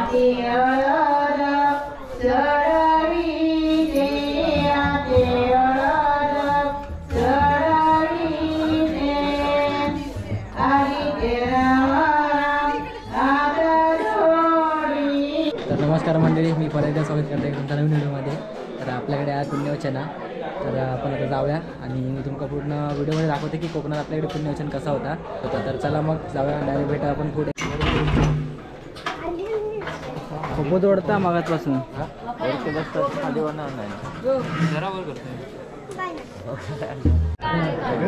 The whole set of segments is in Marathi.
नमस्कार मंडळी, मी परत एकदा स्वागत करतो तुमच्या नवीन व्हिडिओमध्ये. तर आपल्याकडे आज पुण्यवचन आहे, तर आपण आता जाऊया आणि मी तुमका पूर्ण व्हिडिओमध्ये दाखवते की कोकणात आपल्याकडे पुण्यवचन कसा होता. तर चला मग जाऊया, डायरेक्ट भेटा आपण पुढे. खूप ओढता मागातपासून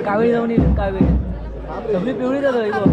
कावेळी जाऊन येईल. कावेळी सगळी पिवळी जातो.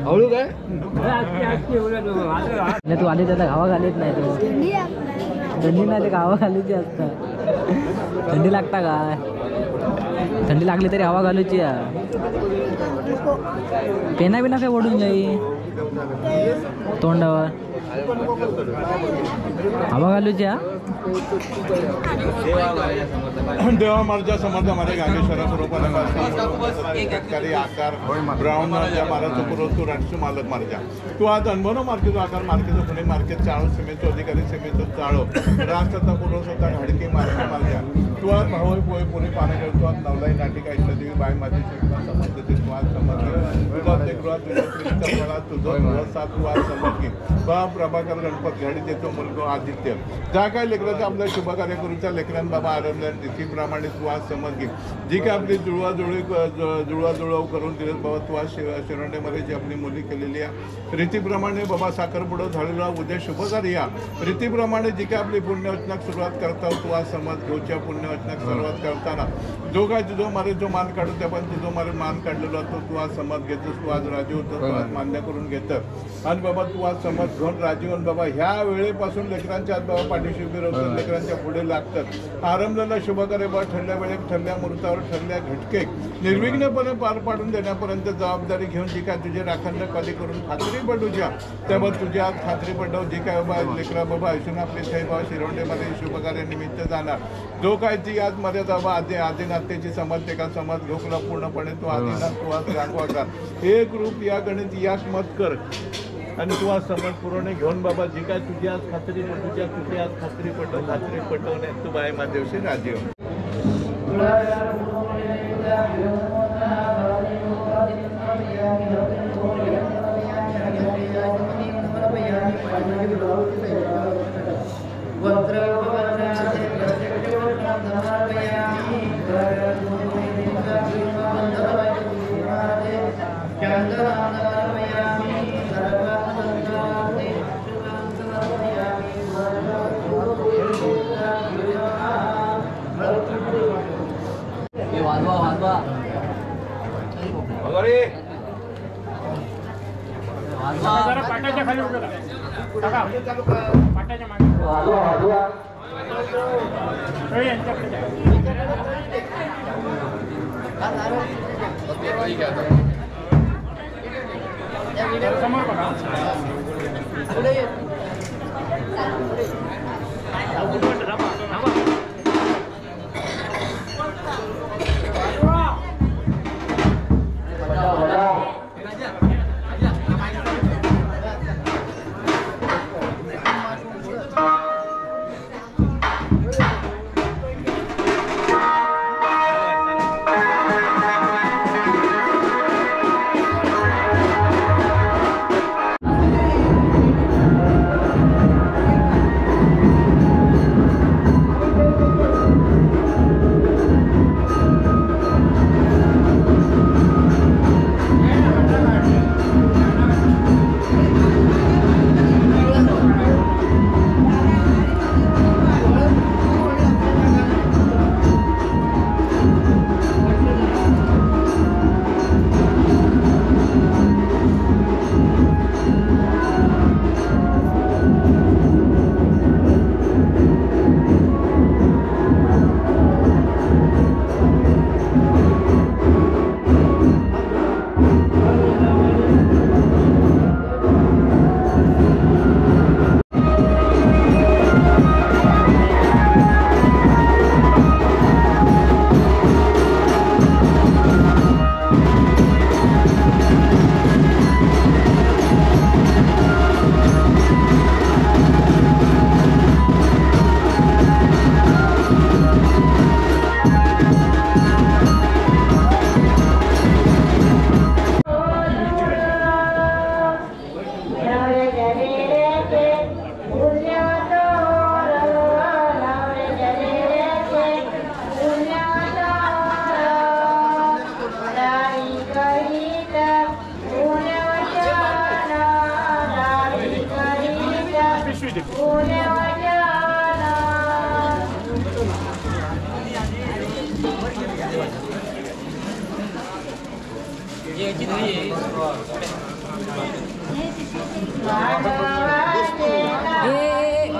हळू काय तू आली त्याला गावा घालीत नाही. तू थंडी नाही ते गावा घालूची असतं. थंडी लागता काय? थंडी लागली तरी हवा घालूची. पेना बिना काय ओढून जाई तोंडावर हवा घालूची. देवा मार्जा समर्थ हमारे गांगेश्वरा सरकारी आकार ब्राउन मार्जा मारा तो राष्ट्र मालक मार्जा तू आज अनुभव मार्केट आकार मार्केट पुणे मार्केट चाळो सीमेचो अधिकारी सीमेचो चाळो राष्ट्रता पुरवठा घाडकी मार्ग मार्जा तू आज भाऊ पोय पुणे पाणी करतो. आज नवलाई नाटिका इष्टदेवी बाय माझी संबंध तू आज समज तुझं तू आज समज घे. बा प्रभाकर गणपत घाडी देतो मुलगो आदित्य ज्या काय लेकराचं आपल्या शुभकार्य करूच्या लेकरांना बाबा आरंभल्या रीतीप्रमाणे तू आज समज घे. जी काय आपली जुळवाजुळव करून दिले बाबा तू आज शिरोंडेमध्ये जी आपली मुली केलेली आहे रीतीप्रमाणे बाबा साखरपुडा झालेला उद्या शुभकार्य या रीतीप्रमाणे जी काय आपली पुण्यवचनाक सुरुवात करता तू आज समज घेऊच्या पुण्यवचनाक सुरुवात करताना जो काय तुझं मारे जो मान काढू त्या पण तुझं मारे मान काढलेला असतो तू आज समज घेतोस. तू आज राजी होतो तू आज मान्य करून घेतं आणि बाबा तू आज समज घेऊन राजी होऊन बाबा ह्या वेळेपासून लेकरांच्या आज बाबा पाठीशी उभी राहतात लेकरांच्या पुढे लागतात. आरंभलेला शुभकार्य बाबा ठरल्या वेळेत ठरल्या मुहूर्तावर ठरल्या घटके निर्विघ्नपणे पार पाडून देण्यापर्यंत जबाबदारी घेऊन जी काय तुझे राखण कधी करून खात्री पडूच्या त्यामुळे तुझ्या आज खात्री पडव जी काय बाबा लेकरा बाबा असून आपले थै बाबा शिरोंडेमध्ये शुभकार्य निमित्त जाणार जो काय ती आज मर्यादा बाबा आदिनाथतेची समज एका समज घेऊला पूर्णपणे तू आदिनाथ तू आज राखवा कर एक रूप या गणित याक मत कर आणि तू आज समज पुरवणे घेऊन बाबा जी काय तुझी आज खात्री तुझ्या तुझी आज खात्री पटवणे तू बाय माझ्याविषयी राजी हो. पाटाच्या खाली उभे राहा. पाटाच्या मागे समोर बघा.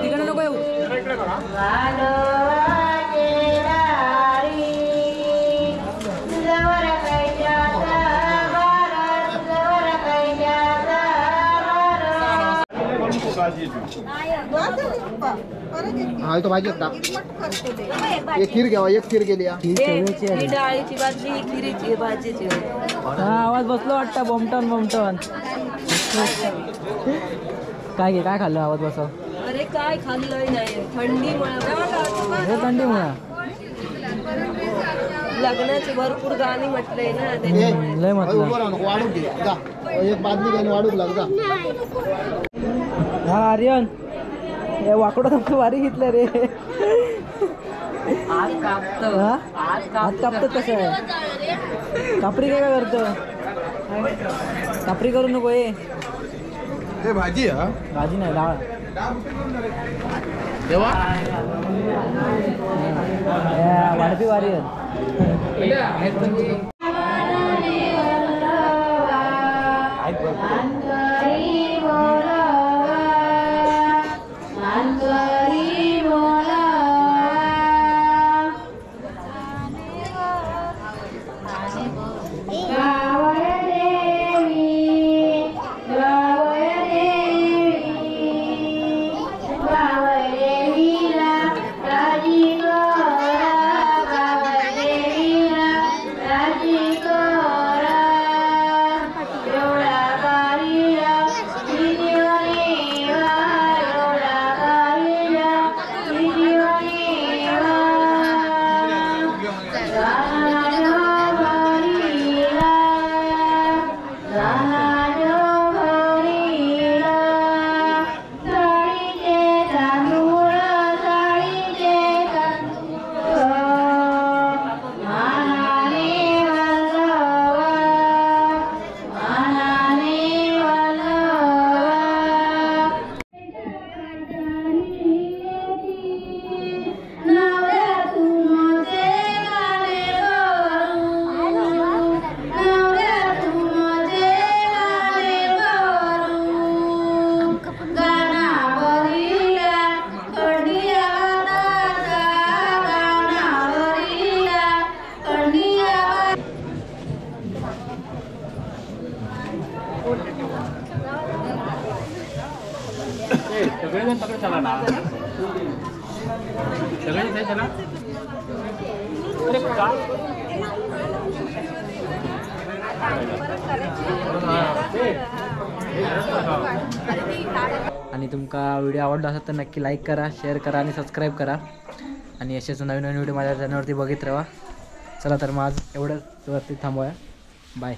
तिकडे नको येऊ. हा तो भाजी होता. एक खीर घ्यावा. एक खीर गेली. डाळीची भाजी खिरीची भाजीची. आवाज बसलो वाटतं. बोमटन बोमटन. काय काय खाल्लं आवाज बसव. अरे काय खाल्लंय नाही. थंडीमुळे थंडीमुळे लग्नाची भरपूर गाणी म्हटलंय ना त्याच्यामुळे. लय म्हटलं. वाढून घे जा. एक बादली घ्यायला वाढून लाग जा. हा आर्यन हे वाकडं तर वारी घेतलं रे. हात कापतो. हात कापतात कसं आहे. कापरी काय करतो. कापरी करू नको. हे भाजी हा. भाजी नाही डाळ. वाढपी वारी राजी सगळेजण पकडे चला ना सगळे इथे चला अरे का आणि तुमका व्हिडिओ आवडला असेल तर नक्की लाईक करा, शेअर करा आणि सबस्क्राईब करा. आणि असेच नवीन नवीन व्हिडिओ माझ्या चॅनलवरती बघत राहा. चला तर मग आज एवढंच वरती थांबूया. बाय.